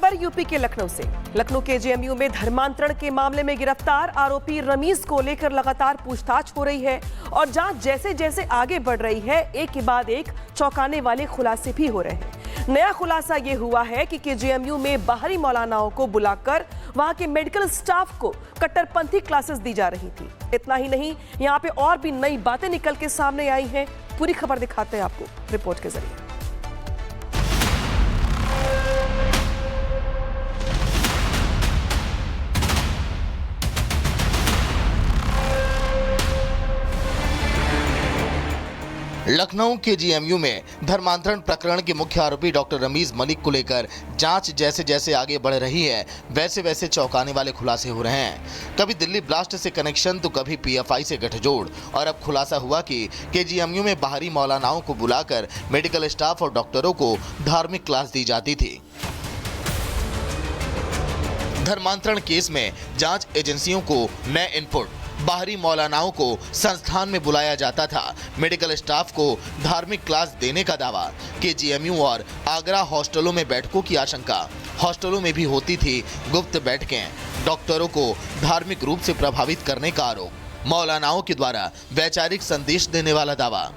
खबर यूपी के लखनऊ से। लखनऊ के जेएमयू में धर्मांतरण के मामले में गिरफ्तार आरोपी रमीज को लेकर लगातार पूछताछ हो रही है और जांच जैसे जैसे आगे बढ़ रही है, एक के बाद एक चौंकाने वाले खुलासे भी हो रहे हैं। नया खुलासा ये हुआ है कि जेएमयू में बाहरी मौलानाओं को बुलाकर वहां के मेडिकल स्टाफ को कट्टरपंथी क्लासेस दी जा रही थी। इतना ही नहीं, यहाँ पे और भी नई बातें निकल के सामने आई हैं। पूरी खबर दिखाते हैं आपको रिपोर्ट के जरिए। लखनऊ के जेएमयू में धर्मांतरण प्रकरण के मुख्य आरोपी डॉक्टर रमीज मलिक को लेकर जांच जैसे जैसे आगे बढ़ रही है, वैसे वैसे चौंकाने वाले खुलासे हो रहे हैं। कभी दिल्ली ब्लास्ट से कनेक्शन तो कभी पीएफआई से गठजोड़, और अब खुलासा हुआ कि जेएमयू में बाहरी मौलानाओं को बुलाकर मेडिकल स्टाफ और डॉक्टरों को धार्मिक क्लास दी जाती थी। धर्मांतरण केस में जांच एजेंसियों को नए इनपुट। बाहरी मौलानाओं को संस्थान में बुलाया जाता था, मेडिकल स्टाफ को धार्मिक क्लास देने का दावा। जेएमयू और आगरा हॉस्टलों में बैठकों की आशंका। हॉस्टलों में भी होती थी गुप्त बैठकें। डॉक्टरों को धार्मिक रूप से प्रभावित करने का आरोप। मौलानाओं के द्वारा वैचारिक संदेश देने वाला दावा।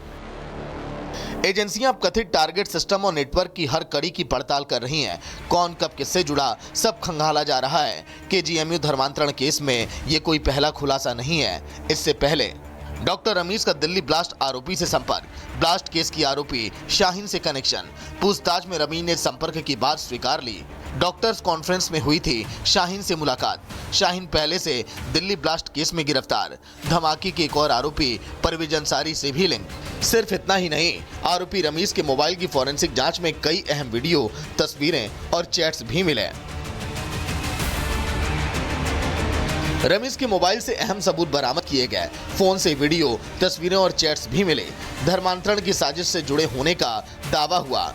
एजेंसियां अब कथित टारगेट सिस्टम और नेटवर्क की हर कड़ी की पड़ताल कर रही हैं। कौन कब किससे जुड़ा, सब खंगाला जा रहा है। जेएमयू धर्मांतरण केस में ये कोई पहला खुलासा नहीं है। इससे पहले डॉक्टर रमीज का दिल्ली ब्लास्ट आरोपी से संपर्क। ब्लास्ट केस की आरोपी शाहीन से कनेक्शन। पूछताछ में रमीज ने संपर्क की बात स्वीकार ली। डॉक्टर्स कॉन्फ्रेंस में हुई थी शाहीन से मुलाकात। शाहीन पहले से दिल्ली ब्लास्ट केस में गिरफ्तार। धमाके के एक और आरोपी परवेज अंसारी से भी लिंक। सिर्फ इतना ही नहीं, आरोपी रमीज के मोबाइल की फॉरेंसिक जांच में कई अहम वीडियो, तस्वीरें और चैट्स भी मिले। रमीज के मोबाइल से अहम सबूत बरामद किए गए। फोन से वीडियो, तस्वीरें और चैट्स भी मिले। धर्मांतरण की साजिश से जुड़े होने का दावा हुआ।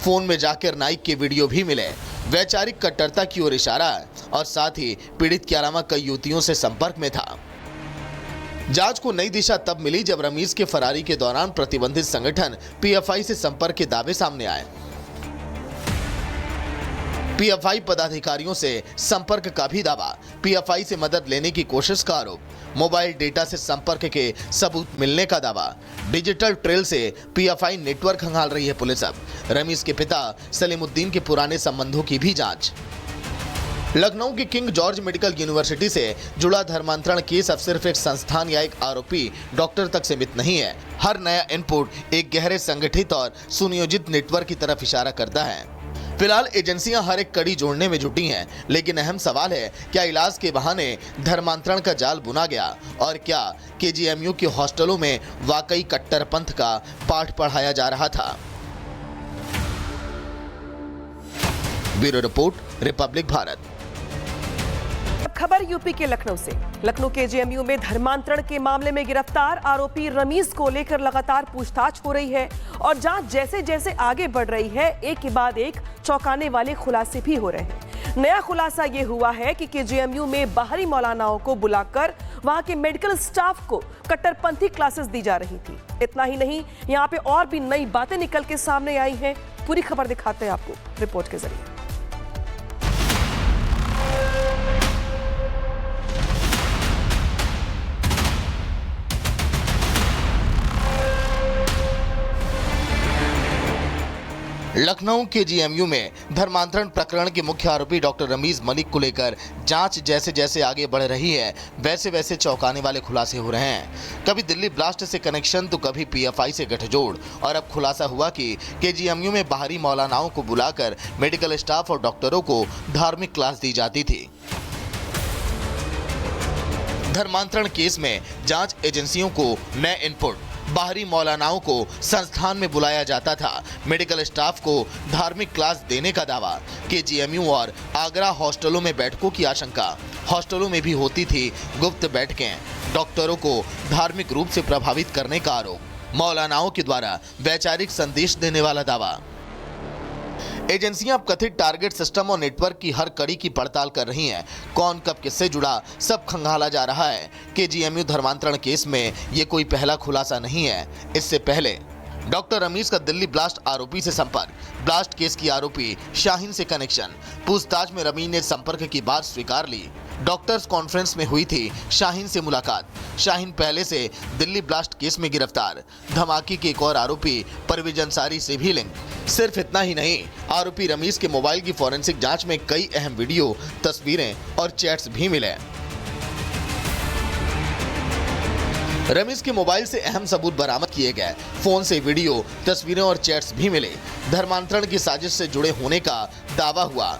फोन में जाकिर नाइक के वीडियो भी मिले। वैचारिक कट्टरता की ओर इशारा और साथ ही पीड़ित के अलावा कई युवतियों से संपर्क में था। जांच को नई दिशा तब मिली जब रमीज के फरारी के दौरान प्रतिबंधित संगठन पीएफआई से संपर्क के दावे सामने आए। पीएफआई पदाधिकारियों से संपर्क का भी दावा। पीएफआई से मदद लेने की कोशिश का आरोप। मोबाइल डेटा से संपर्क के सबूत मिलने का दावा। डिजिटल ट्रेल से पीएफआई नेटवर्क खंगाल रही है पुलिस। अब रमीज के पिता सलीमुद्दीन के पुराने संबंधों की भी जांच। लखनऊ की किंग जॉर्ज मेडिकल यूनिवर्सिटी से जुड़ा धर्मांतरण केस अब सिर्फ एक संस्थान या एक आरोपी डॉक्टर तक सीमित नहीं है। हर नया इनपुट एक गहरे संगठित और सुनियोजित नेटवर्क की तरफ इशारा करता है। फिलहाल एजेंसियां हर एक कड़ी जोड़ने में जुटी हैं, लेकिन अहम सवाल है, क्या इलाज के बहाने धर्मांतरण का जाल बुना गया और क्या जेएमयू के हॉस्टलों में वाकई कट्टरपंथ का पाठ पढ़ाया जा रहा था। Bureau report, Republic Bharat. खबर यूपी के लखनऊ से। लखनऊ के जेएमयू में धर्मांतरण के मामले में गिरफ्तार आरोपी रमीज को लेकर लगातार पूछताछ हो रही है और जांच जैसे जैसे आगे बढ़ रही है, एक के बाद एक चौंकाने वाले खुलासे भी हो रहे हैं। नया खुलासा ये हुआ है कि जेएमयू में बाहरी मौलानाओं को बुलाकर वहां के मेडिकल स्टाफ को कट्टरपंथी क्लासेस दी जा रही थी। इतना ही नहीं, यहाँ पे और भी नई बातें निकल के सामने आई हैं। पूरी खबर दिखाते हैं आपको रिपोर्ट के जरिए। लखनऊ के जेएमयू में धर्मांतरण प्रकरण के मुख्य आरोपी डॉक्टर रमीज मलिक को लेकर जांच जैसे जैसे आगे बढ़ रही है, वैसे वैसे चौंकाने वाले खुलासे हो रहे हैं। कभी दिल्ली ब्लास्ट से कनेक्शन तो कभी पीएफआई से गठजोड़, और अब खुलासा हुआ कि जेएमयू में बाहरी मौलानाओं को बुलाकर मेडिकल स्टाफ और डॉक्टरों को धार्मिक क्लास दी जाती थी। धर्मांतरण केस में जांच एजेंसियों को नए इनपुट। बाहरी मौलानाओं को संस्थान में बुलाया जाता था, मेडिकल स्टाफ को धार्मिक क्लास देने का दावा। जेएमयू और आगरा हॉस्टलों में बैठकों की आशंका। हॉस्टलों में भी होती थी गुप्त बैठकें। डॉक्टरों को धार्मिक रूप से प्रभावित करने का आरोप। मौलानाओं के द्वारा वैचारिक संदेश देने वाला दावा। एजेंसियां अब कथित टारगेट सिस्टम और नेटवर्क की हर कड़ी की पड़ताल कर रही हैं। कौन कब किससे जुड़ा, सब खंगाला जा रहा है। जेएमयू धर्मांतरण केस में ये कोई पहला खुलासा नहीं है। इससे पहले डॉक्टर रमीज का दिल्ली ब्लास्ट आरोपी से संपर्क, ब्लास्ट केस की आरोपी शाहीन से कनेक्शन। पूछताछ में रमीज ने संपर्क की बात स्वीकार ली। डॉक्टर्स कॉन्फ्रेंस में हुई थी शाहीन से मुलाकात। शाहीन पहले से दिल्ली ब्लास्ट केस में गिरफ्तार। धमाके के एक और आरोपी परवेज अंसारी से भी लिंक। सिर्फ इतना ही नहीं, आरोपी रमीज के मोबाइल की फॉरेंसिक जांच में कई अहम वीडियो, तस्वीरें और चैट्स भी मिले। रमीज के मोबाइल से अहम सबूत बरामद किए गए। फोन से वीडियो, तस्वीरें और चैट्स भी मिले। धर्मांतरण की साजिश से जुड़े होने का दावा हुआ।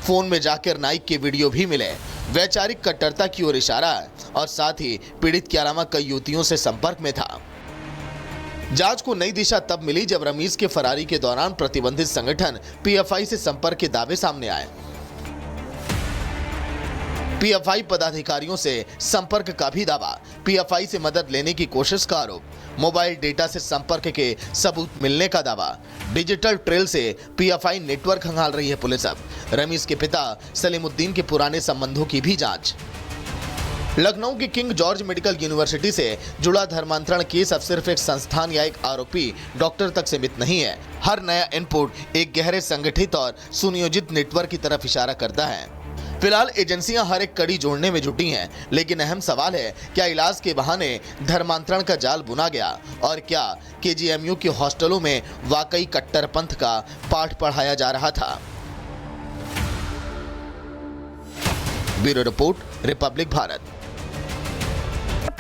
फोन में जाकिर नाइक के वीडियो भी मिले। वैचारिक कट्टरता की ओर इशारा है और साथ ही पीड़ित के अलावा कई युवतियों से संपर्क में था। जांच को नई दिशा तब मिली जब रमीज के फरारी के दौरान प्रतिबंधित संगठन पीएफआई से संपर्क के दावे सामने आए। पीएफआई पदाधिकारियों से संपर्क का भी दावा, पीएफआई से मदद लेने की कोशिश का आरोप, मोबाइल डेटा से संपर्क के सबूत मिलने का दावा। डिजिटल ट्रेल से पीएफआई नेटवर्क खंगाल रही है पुलिस। अब रमीज के पिता सलीमुद्दीन के पुराने संबंधों की भी जांच। लखनऊ की किंग जॉर्ज मेडिकल यूनिवर्सिटी से जुड़ा धर्मांतरण केस अब सिर्फ एक संस्थान या एक आरोपी डॉक्टर तक सीमित नहीं है। हर नया इनपुट एक गहरे संगठित और सुनियोजित नेटवर्क की तरफ इशारा करता है। फिलहाल एजेंसियां हर एक कड़ी जोड़ने में जुटी हैं, लेकिन अहम सवाल है, क्या इलाज के बहाने धर्मांतरण का जाल बुना गया और क्या केजीएमयू के हॉस्टलों में वाकई कट्टरपंथ का पाठ पढ़ाया जा रहा था। Bureau report, Republic Bharat.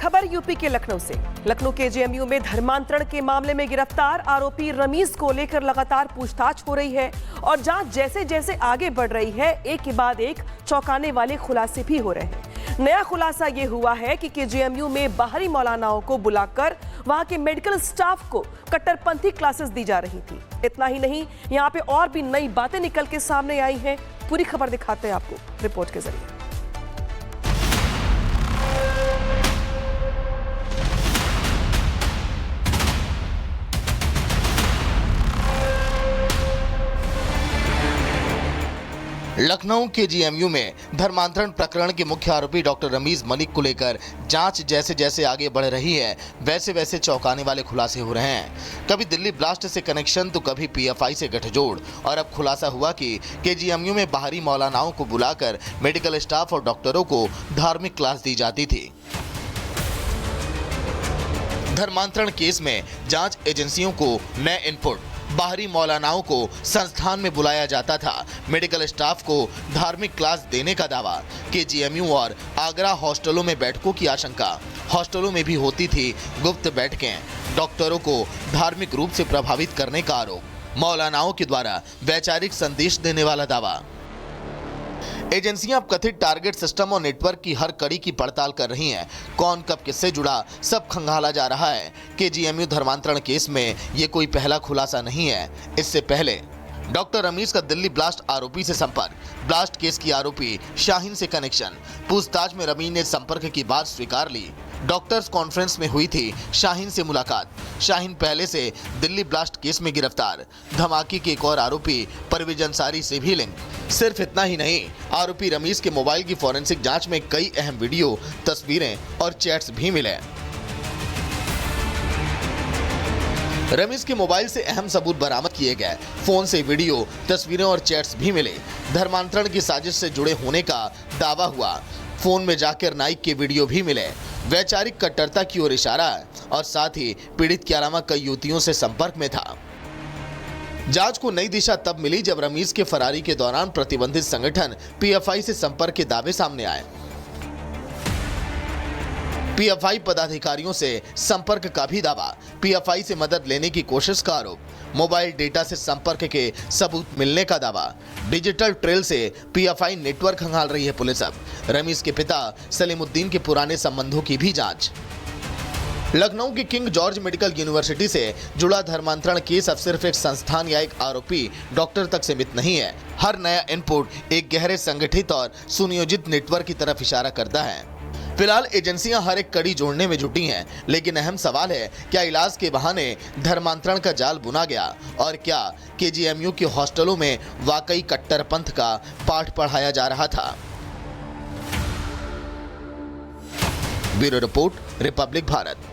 खबर यूपी के लखनऊ से। लखनऊ के जेएमयू में धर्मांतरण के मामले में गिरफ्तार आरोपी रमीज को लेकर लगातार पूछताछ हो रही है और जांच जैसे जैसे आगे बढ़ रही है, एक के बाद एक चौंकाने वाले खुलासे भी हो रहे हैं। नया खुलासा ये हुआ है कि केजीएमयू में बाहरी मौलानाओं को बुलाकर वहां के मेडिकल स्टाफ को कट्टरपंथी क्लासेस दी जा रही थी। इतना ही नहीं, यहाँ पे और भी नई बातें निकल के सामने आई हैं। पूरी खबर दिखाते हैं आपको रिपोर्ट के जरिए। लखनऊ के जीएमयू में धर्मांतरण प्रकरण के मुख्य आरोपी डॉक्टर रमीज मलिक को लेकर जांच जैसे जैसे आगे बढ़ रही है, वैसे वैसे चौंकाने वाले खुलासे हो रहे हैं। कभी दिल्ली ब्लास्ट से कनेक्शन तो कभी पीएफआई से गठजोड़, और अब खुलासा हुआ कि केजीएमयू में बाहरी मौलानाओं को बुलाकर मेडिकल स्टाफ और डॉक्टरों को धार्मिक क्लास दी जाती थी। धर्मांतरण केस में जांच एजेंसियों को नए इनपुट, बाहरी मौलानाओं को संस्थान में बुलाया जाता था, मेडिकल स्टाफ को धार्मिक क्लास देने का दावा, केजीएमयू और आगरा हॉस्टलों में बैठकों की आशंका, हॉस्टलों में भी होती थी गुप्त बैठकें, डॉक्टरों को धार्मिक रूप से प्रभावित करने का आरोप, मौलानाओं के द्वारा वैचारिक संदेश देने वाला दावा। एजेंसियां अब कथित टारगेट सिस्टम और नेटवर्क की हर कड़ी की पड़ताल कर रही हैं। कौन कब किससे जुड़ा, सब खंगाला जा रहा है। केजीएमयू धर्मांतरण केस में ये कोई पहला खुलासा नहीं है। इससे पहले डॉक्टर रमीज का दिल्ली ब्लास्ट आरोपी से संपर्क, ब्लास्ट केस की आरोपी शाहीन से कनेक्शन। पूछताछ में रमीज ने संपर्क की बात स्वीकार ली। डॉक्टर्स कॉन्फ्रेंस में हुई थी शाहीन से मुलाकात। शाहीन पहले से दिल्ली ब्लास्ट केस में गिरफ्तार। धमाके के एक और आरोपी परवेज अंसारी से भी लिंक। सिर्फ इतना ही नहीं, आरोपी रमीज के मोबाइल की फॉरेंसिक जांच में कई अहम वीडियो, तस्वीरें और चैट्स भी मिले। रमीज के मोबाइल से अहम सबूत बरामद किए गए। फोन से वीडियो, तस्वीरें और चैट्स भी मिले। धर्मांतरण की साजिश से जुड़े होने का दावा हुआ। फोन में जाकिर नाइक के वीडियो भी मिले। वैचारिक कट्टरता की ओर इशारा है और साथ ही पीड़ित के अलावा कई युवतियों से संपर्क में था। जांच को नई दिशा तब मिली जब रमीज के फरारी के दौरान प्रतिबंधित संगठन पीएफआई से संपर्क के दावे सामने आए। पीएफआई पदाधिकारियों से संपर्क का भी दावा, पीएफआई से मदद लेने की कोशिश का आरोप, मोबाइल डेटा से संपर्क के सबूत मिलने का दावा। डिजिटल ट्रेल से पीएफआई नेटवर्क खंगाल रही है पुलिस। अब रमीज के पिता सलीमुद्दीन के पुराने संबंधों की भी जांच। लखनऊ की किंग जॉर्ज मेडिकल यूनिवर्सिटी से जुड़ा धर्मांतरण केस अब सिर्फ एक संस्थान या एक आरोपी डॉक्टर तक सीमित नहीं है। हर नया इनपुट एक गहरे संगठित और सुनियोजित नेटवर्क की तरफ इशारा करता है। फिलहाल एजेंसियां हर एक कड़ी जोड़ने में जुटी हैं, लेकिन अहम सवाल है, क्या इलाज के बहाने धर्मांतरण का जाल बुना गया और क्या केजीएमयू के हॉस्टलों में वाकई कट्टरपंथ का पाठ पढ़ाया जा रहा था। Bureau report, Republic Bharat.